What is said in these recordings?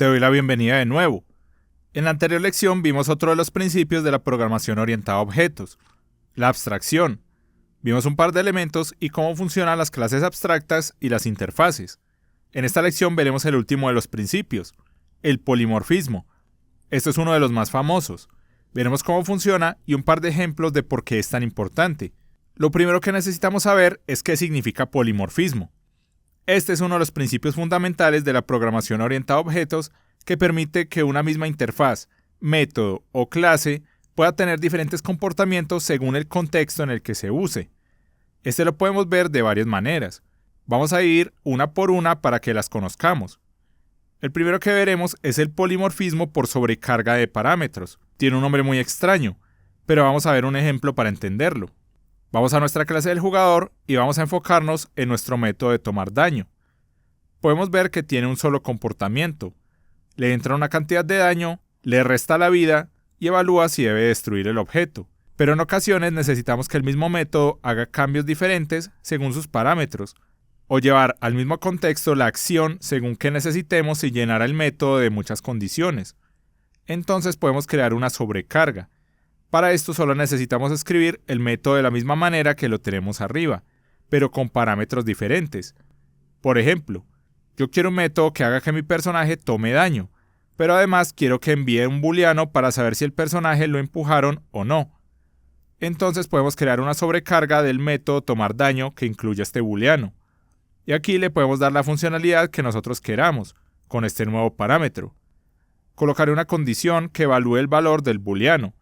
Te doy la bienvenida de nuevo. En la anterior lección vimos otro de los principios de la programación orientada a objetos, la abstracción. Vimos un par de elementos y cómo funcionan las clases abstractas y las interfaces. En esta lección veremos el último de los principios, el polimorfismo. Este es uno de los más famosos. Veremos cómo funciona y un par de ejemplos de por qué es tan importante. Lo primero que necesitamos saber es qué significa polimorfismo. Este es uno de los principios fundamentales de la programación orientada a objetos que permite que una misma interfaz, método o clase pueda tener diferentes comportamientos según el contexto en el que se use. Este lo podemos ver de varias maneras. Vamos a ir una por una para que las conozcamos. El primero que veremos es el polimorfismo por sobrecarga de parámetros. Tiene un nombre muy extraño, pero vamos a ver un ejemplo para entenderlo. Vamos a nuestra clase del jugador y vamos a enfocarnos en nuestro método de tomar daño. Podemos ver que tiene un solo comportamiento. Le entra una cantidad de daño, le resta la vida y evalúa si debe destruir el objeto. Pero en ocasiones necesitamos que el mismo método haga cambios diferentes según sus parámetros, o llevar al mismo contexto la acción según que necesitemos y llenar el método de muchas condiciones. Entonces podemos crear una sobrecarga. Para esto solo necesitamos escribir el método de la misma manera que lo tenemos arriba, pero con parámetros diferentes. Por ejemplo, yo quiero un método que haga que mi personaje tome daño, pero además quiero que envíe un booleano para saber si el personaje lo empujaron o no. Entonces podemos crear una sobrecarga del método tomar daño que incluya este booleano. Y aquí le podemos dar la funcionalidad que nosotros queramos, con este nuevo parámetro. Colocaré una condición que evalúe el valor del booleano.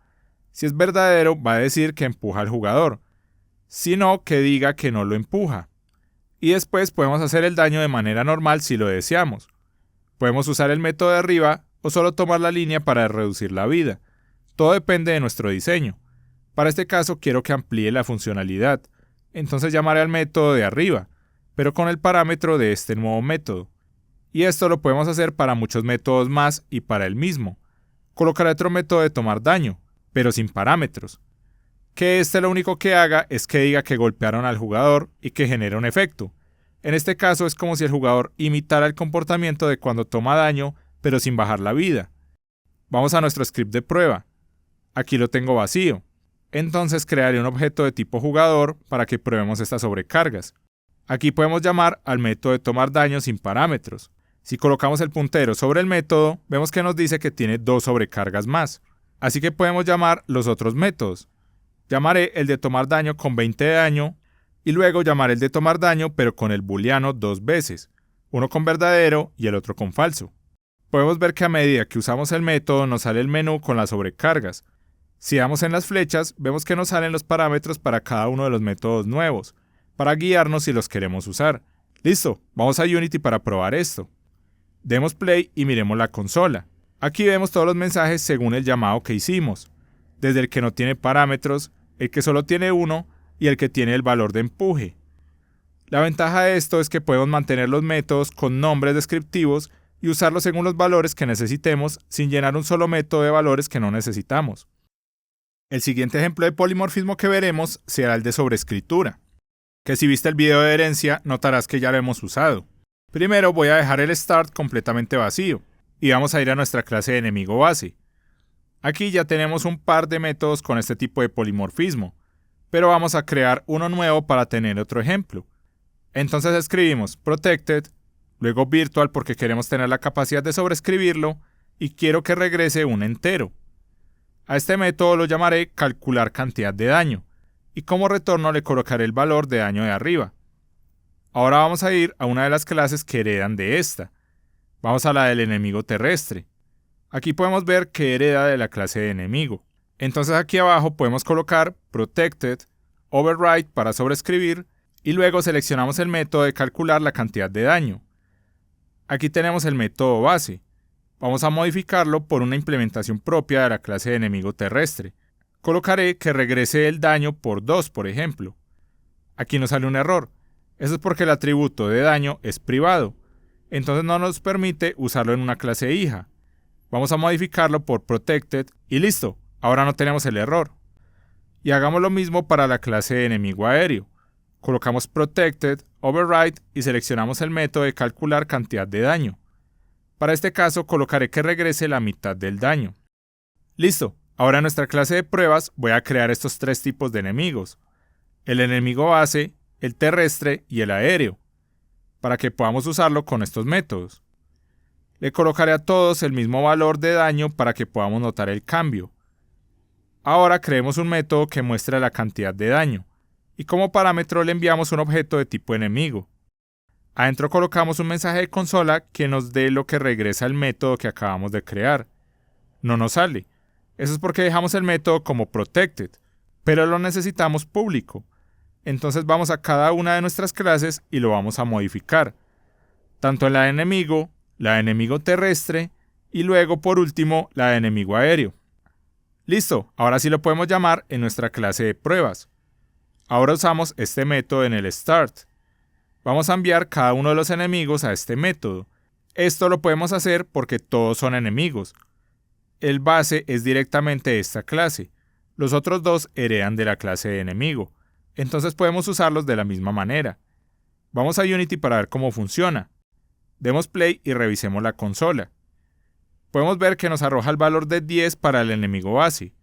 Si es verdadero, va a decir que empuja al jugador. Si no, que diga que no lo empuja. Y después podemos hacer el daño de manera normal si lo deseamos. Podemos usar el método de arriba o solo tomar la línea para reducir la vida. Todo depende de nuestro diseño. Para este caso quiero que amplíe la funcionalidad. Entonces llamaré al método de arriba, pero con el parámetro de este nuevo método. Y esto lo podemos hacer para muchos métodos más y para el mismo. Colocaré otro método de tomar daño, pero sin parámetros. Que este lo único que haga es que diga que golpearon al jugador y que genere un efecto. En este caso es como si el jugador imitara el comportamiento de cuando toma daño, pero sin bajar la vida. Vamos a nuestro script de prueba. Aquí lo tengo vacío. Entonces crearé un objeto de tipo jugador para que probemos estas sobrecargas. Aquí podemos llamar al método de tomar daño sin parámetros. Si colocamos el puntero sobre el método, vemos que nos dice que tiene 2 sobrecargas más. Así que podemos llamar los otros métodos. Llamaré el de tomar daño con 20 de daño y luego llamaré el de tomar daño pero con el booleano 2 veces, uno con verdadero y el otro con falso. Podemos ver que a medida que usamos el método nos sale el menú con las sobrecargas. Si damos en las flechas, vemos que nos salen los parámetros para cada uno de los métodos nuevos, para guiarnos si los queremos usar. Listo, vamos a Unity para probar esto. Demos play y miremos la consola. Aquí vemos todos los mensajes según el llamado que hicimos, desde el que no tiene parámetros, el que solo tiene uno y el que tiene el valor de empuje. La ventaja de esto es que podemos mantener los métodos con nombres descriptivos y usarlos según los valores que necesitemos sin llenar un solo método de valores que no necesitamos. El siguiente ejemplo de polimorfismo que veremos será el de sobreescritura, que si viste el video de herencia notarás que ya lo hemos usado. Primero voy a dejar el start completamente vacío. Y vamos a ir a nuestra clase de enemigo base. Aquí ya tenemos un par de métodos con este tipo de polimorfismo, pero vamos a crear uno nuevo para tener otro ejemplo. Entonces escribimos protected, luego virtual porque queremos tener la capacidad de sobreescribirlo y quiero que regrese un entero. A este método lo llamaré calcular cantidad de daño y como retorno le colocaré el valor de daño de arriba. Ahora vamos a ir a una de las clases que heredan de esta. Vamos a la del enemigo terrestre. Aquí podemos ver que hereda de la clase de enemigo. Entonces aquí abajo podemos colocar protected, override para sobreescribir y luego seleccionamos el método de calcular la cantidad de daño. Aquí tenemos el método base. Vamos a modificarlo por una implementación propia de la clase de enemigo terrestre. Colocaré que regrese el daño por 2, por ejemplo. Aquí nos sale un error. Eso es porque el atributo de daño es privado. Entonces no nos permite usarlo en una clase hija. Vamos a modificarlo por protected y listo, ahora no tenemos el error. Y hagamos lo mismo para la clase de enemigo aéreo. Colocamos protected, override y seleccionamos el método de calcular cantidad de daño. Para este caso colocaré que regrese la mitad del daño. Listo, ahora en nuestra clase de pruebas voy a crear estos tres tipos de enemigos: el enemigo base, el terrestre y el aéreo, para que podamos usarlo con estos métodos. Le colocaré a todos el mismo valor de daño para que podamos notar el cambio. Ahora creemos un método que muestre la cantidad de daño, y como parámetro le enviamos un objeto de tipo enemigo. Adentro colocamos un mensaje de consola que nos dé lo que regresa el método que acabamos de crear. No nos sale. Eso es porque dejamos el método como protected, pero lo necesitamos público. Entonces vamos a cada una de nuestras clases y lo vamos a modificar, tanto en la de enemigo terrestre y luego por último la de enemigo aéreo. Listo, ahora sí lo podemos llamar en nuestra clase de pruebas. Ahora usamos este método en el start. Vamos a enviar cada uno de los enemigos a este método. Esto lo podemos hacer porque todos son enemigos. El base es directamente de esta clase. Los otros dos heredan de la clase de enemigo. Entonces podemos usarlos de la misma manera. Vamos a Unity para ver cómo funciona. Demos play y revisemos la consola. Podemos ver que nos arroja el valor de 10 para el enemigo base,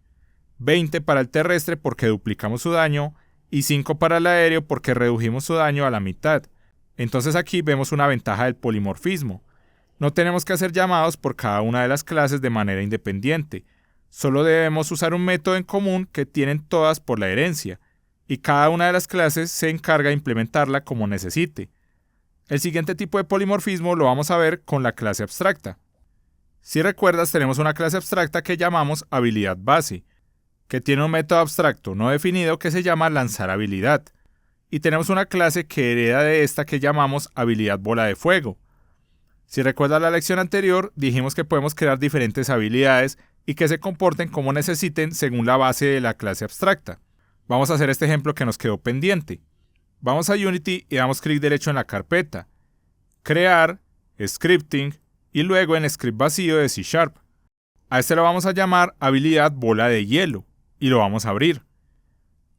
20 para el terrestre porque duplicamos su daño y 5 para el aéreo porque redujimos su daño a la mitad. Entonces aquí vemos una ventaja del polimorfismo. No tenemos que hacer llamados por cada una de las clases de manera independiente. Solo debemos usar un método en común que tienen todas por la herencia, y cada una de las clases se encarga de implementarla como necesite. El siguiente tipo de polimorfismo lo vamos a ver con la clase abstracta. Si recuerdas, tenemos una clase abstracta que llamamos habilidad base, que tiene un método abstracto no definido que se llama lanzar habilidad, y tenemos una clase que hereda de esta que llamamos habilidad bola de fuego. Si recuerdas la lección anterior, dijimos que podemos crear diferentes habilidades y que se comporten como necesiten según la base de la clase abstracta. Vamos a hacer este ejemplo que nos quedó pendiente. Vamos a Unity y damos clic derecho en la carpeta, Crear, Scripting y luego en Script vacío de C#. A este lo vamos a llamar habilidad bola de hielo y lo vamos a abrir.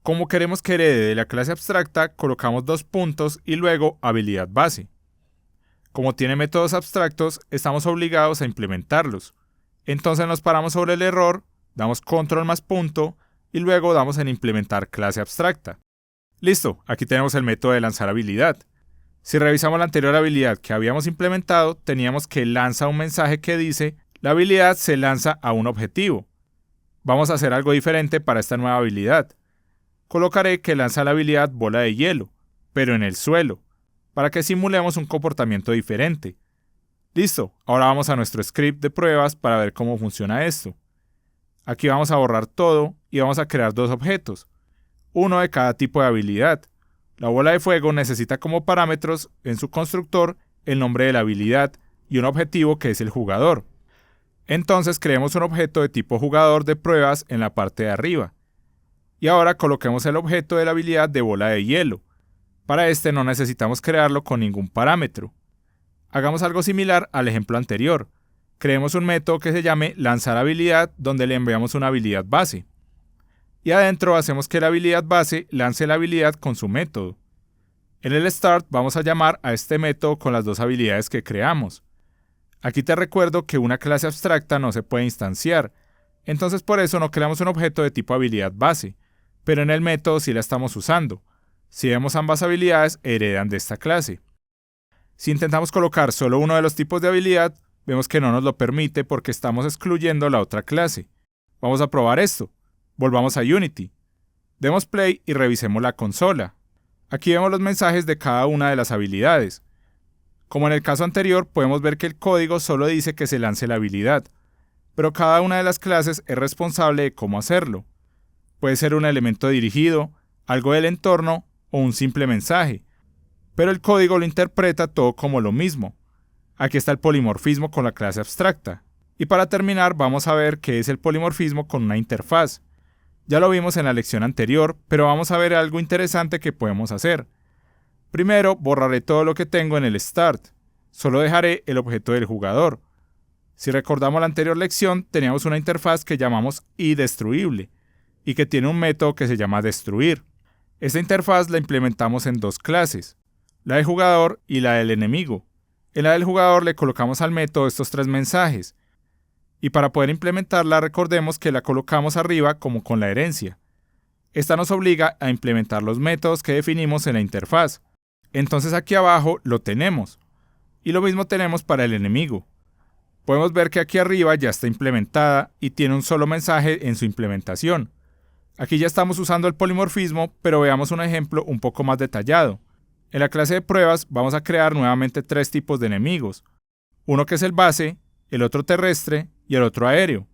Como queremos que herede de la clase abstracta, colocamos dos puntos y luego habilidad base. Como tiene métodos abstractos, estamos obligados a implementarlos. Entonces nos paramos sobre el error, damos control más punto y luego damos en implementar clase abstracta. Listo, aquí tenemos el método de lanzar habilidad. Si revisamos la anterior habilidad que habíamos implementado, teníamos que lanza un mensaje que dice: la habilidad se lanza a un objetivo. Vamos a hacer algo diferente para esta nueva habilidad. Colocaré que lanza la habilidad bola de hielo, pero en el suelo, para que simulemos un comportamiento diferente. Listo, ahora vamos a nuestro script de pruebas para ver cómo funciona esto. Aquí vamos a borrar todo y vamos a crear dos objetos, uno de cada tipo de habilidad. La bola de fuego necesita como parámetros en su constructor el nombre de la habilidad y un objetivo que es el jugador. Entonces creemos un objeto de tipo jugador de pruebas en la parte de arriba. Y ahora coloquemos el objeto de la habilidad de bola de hielo. Para este no necesitamos crearlo con ningún parámetro. Hagamos algo similar al ejemplo anterior. Creemos un método que se llame lanzar habilidad donde le enviamos una habilidad base. Y adentro hacemos que la habilidad base lance la habilidad con su método. En el start vamos a llamar a este método con las dos habilidades que creamos. Aquí te recuerdo que una clase abstracta no se puede instanciar, entonces por eso no creamos un objeto de tipo habilidad base, pero en el método sí la estamos usando. Si vemos ambas habilidades, heredan de esta clase. Si intentamos colocar solo uno de los tipos de habilidad, vemos que no nos lo permite porque estamos excluyendo la otra clase. Vamos a probar esto. Volvamos a Unity. Demos play y revisemos la consola. Aquí vemos los mensajes de cada una de las habilidades. Como en el caso anterior, podemos ver que el código solo dice que se lance la habilidad, pero cada una de las clases es responsable de cómo hacerlo. Puede ser un elemento dirigido, algo del entorno o un simple mensaje, pero el código lo interpreta todo como lo mismo. Aquí está el polimorfismo con la clase abstracta. Y para terminar, vamos a ver qué es el polimorfismo con una interfaz. Ya lo vimos en la lección anterior, pero vamos a ver algo interesante que podemos hacer. Primero, borraré todo lo que tengo en el start. Solo dejaré el objeto del jugador. Si recordamos la anterior lección, teníamos una interfaz que llamamos iDestruible y que tiene un método que se llama destruir. Esta interfaz la implementamos en dos clases, la del jugador y la del enemigo. En la del jugador le colocamos al método estos 3 mensajes. Y para poder implementarla, recordemos que la colocamos arriba como con la herencia. Esta nos obliga a implementar los métodos que definimos en la interfaz. Entonces aquí abajo lo tenemos. Y lo mismo tenemos para el enemigo. Podemos ver que aquí arriba ya está implementada y tiene un solo mensaje en su implementación. Aquí ya estamos usando el polimorfismo, pero veamos un ejemplo un poco más detallado. En la clase de pruebas vamos a crear nuevamente 3 tipos de enemigos. Uno que es el base, el otro terrestre y el otro aéreo,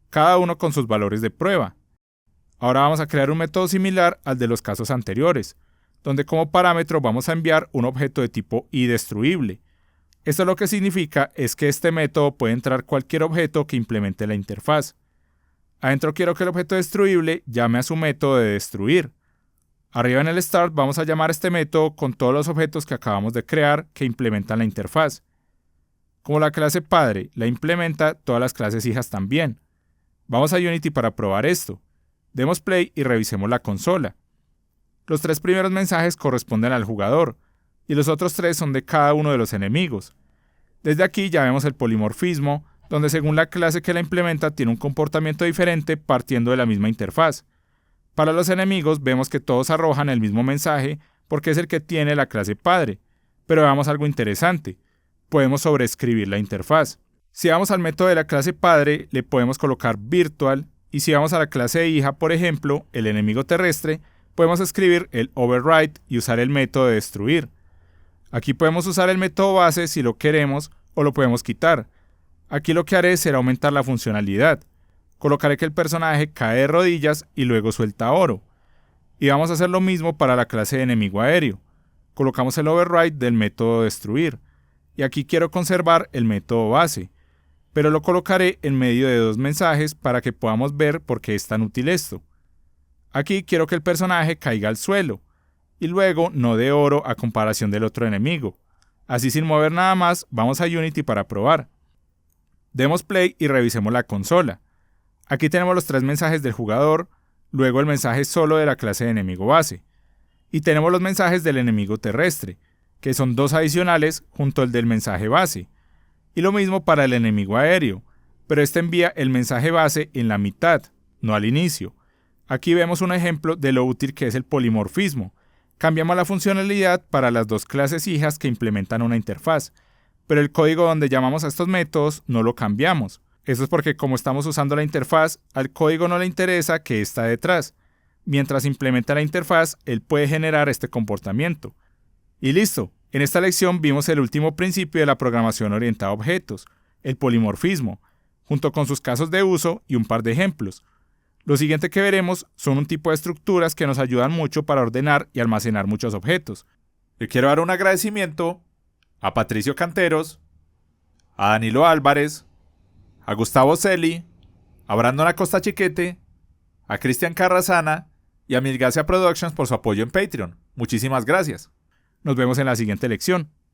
cada uno con sus valores de prueba. Ahora vamos a crear un método similar al de los casos anteriores, donde como parámetro vamos a enviar un objeto de tipo indestruible. Esto lo que significa es que este método puede entrar cualquier objeto que implemente la interfaz. Adentro quiero que el objeto destruible llame a su método de destruir. Arriba en el start vamos a llamar este método con todos los objetos que acabamos de crear que implementan la interfaz. Como la clase padre la implementa, todas las clases hijas también. Vamos a Unity para probar esto. Demos play y revisemos la consola. Los 3 primeros mensajes corresponden al jugador, y los otros 3 son de cada uno de los enemigos. Desde aquí ya vemos el polimorfismo, donde según la clase que la implementa tiene un comportamiento diferente partiendo de la misma interfaz. Para los enemigos vemos que todos arrojan el mismo mensaje porque es el que tiene la clase padre, pero veamos algo interesante. Podemos sobreescribir la interfaz. Si vamos al método de la clase padre, le podemos colocar virtual, y si vamos a la clase de hija, por ejemplo, el enemigo terrestre, podemos escribir el override y usar el método de destruir. Aquí podemos usar el método base si lo queremos o lo podemos quitar. Aquí lo que haré será aumentar la funcionalidad. Colocaré que el personaje cae de rodillas y luego suelta oro. Y vamos a hacer lo mismo para la clase de enemigo aéreo. Colocamos el override del método destruir. Y aquí quiero conservar el método base, pero lo colocaré en medio de 2 mensajes para que podamos ver por qué es tan útil esto. Aquí quiero que el personaje caiga al suelo, y luego no dé oro a comparación del otro enemigo. Así sin mover nada más, vamos a Unity para probar. Demos play y revisemos la consola. Aquí tenemos los 3 mensajes del jugador, luego el mensaje solo de la clase de enemigo base, y tenemos los mensajes del enemigo terrestre, que son 2 adicionales junto al del mensaje base, y lo mismo para el enemigo aéreo, pero este envía el mensaje base en la mitad, no al inicio. Aquí vemos un ejemplo de lo útil que es el polimorfismo. Cambiamos la funcionalidad para las 2 clases hijas que implementan una interfaz, pero el código donde llamamos a estos métodos no lo cambiamos. Eso es porque como estamos usando la interfaz, al código no le interesa que está detrás. Mientras implementa la interfaz, él puede generar este comportamiento. Y listo, en esta lección vimos el último principio de la programación orientada a objetos, el polimorfismo, junto con sus casos de uso y un par de ejemplos. Lo siguiente que veremos son un tipo de estructuras que nos ayudan mucho para ordenar y almacenar muchos objetos. Le quiero dar un agradecimiento a Patricio Canteros, a Danilo Álvarez, a Gustavo Celi, a Brandon Acosta Chiquete, a Cristian Carrasana y a Milgacia Productions por su apoyo en Patreon. Muchísimas gracias. Nos vemos en la siguiente lección.